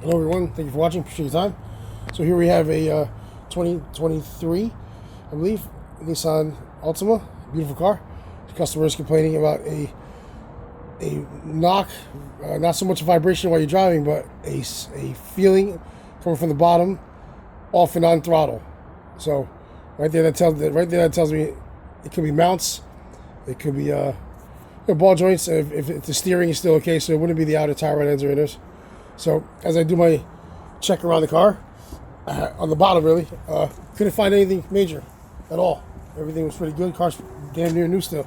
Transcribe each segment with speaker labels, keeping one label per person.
Speaker 1: Hello everyone, thank you for watching, appreciate your time. So here we have a 2023, I believe, Nissan Altima, beautiful car. The customer is complaining about a knock, not so much a vibration while you're driving, but a feeling coming from the bottom, off and on throttle. So right there that tells me it could be mounts, it could be ball joints. If the steering is still okay, so it wouldn't be the outer tire rod ends or inners. So as I do my check around the car, on the bottom really, couldn't find anything major at all. Everything was pretty good. Car's damn near new still.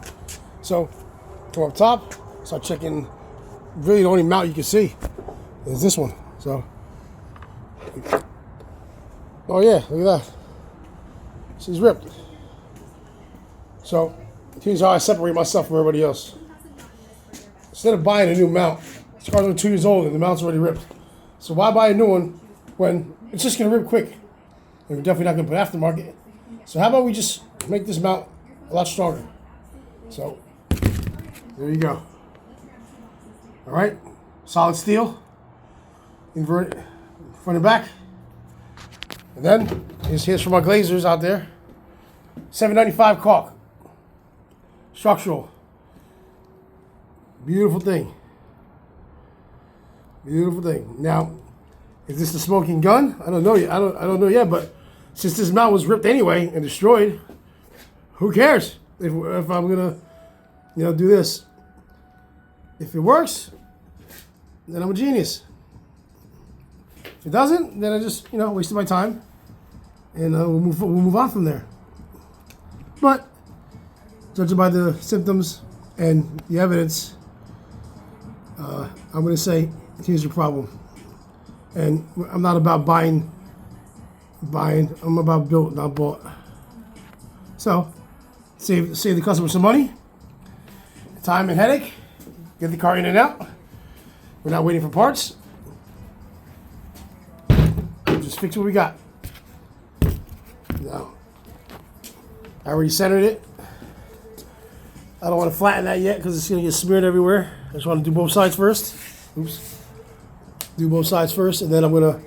Speaker 1: So come up top, start checking. Really the only mount you can see is this one. So, oh yeah, look at that. She's ripped. So here's how I separate myself from everybody else. Instead of buying a new mount, this car's only 2 years old and the mount's already ripped. So why buy a new one when it's just going to rip quick? And we're definitely not going to put aftermarket. So how about we just make this mount a lot stronger? So there you go. All right, solid steel, invert it, front and back. And then here's for my glazers out there. 795 caulk, structural, beautiful thing. Beautiful thing. Now, is this the smoking gun? I don't know yet. I don't know yet. But since this mount was ripped anyway and destroyed, who cares if I'm gonna, do this? If it works, then I'm a genius. If it doesn't, then I just wasted my time, and we'll move on from there. But judging by the symptoms and the evidence, I'm gonna say, here's your problem. And I'm not about buying. I'm about built, not bought. So, save the customer some money, time and headache. Get the car in and out. We're not waiting for parts. Just fix what we got. Now, I already centered it. I don't want to flatten that yet because it's going to get smeared everywhere. I just want to do both sides first. Oops. Do both sides first, and then I'm going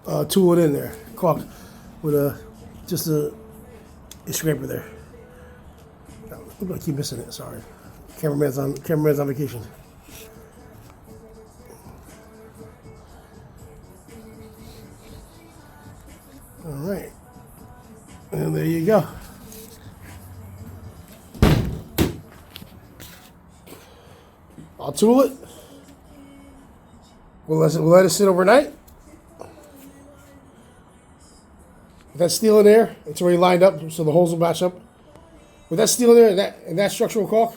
Speaker 1: to tool it in there. Caulk with just a scraper there. I keep missing it, sorry. Cameraman's on vacation. All right. And there you go. I'll tool it. We'll let it sit overnight. With that steel in there, it's already lined up, so the holes will match up. With that steel in there and that structural caulk,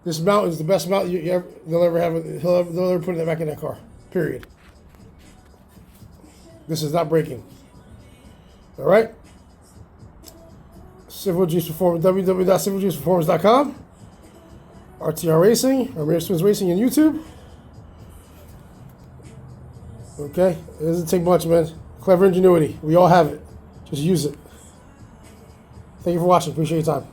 Speaker 1: this mount is the best mount they'll ever have. They'll ever put it back in that car. Period. This is not breaking. All right. Civil Juice Performance, www.civiljuiceperformance.com. RTR Racing, or Mirror Twins Racing on YouTube. Okay, it doesn't take much, man. Clever ingenuity. We all have it. Just use it. Thank you for watching. Appreciate your time.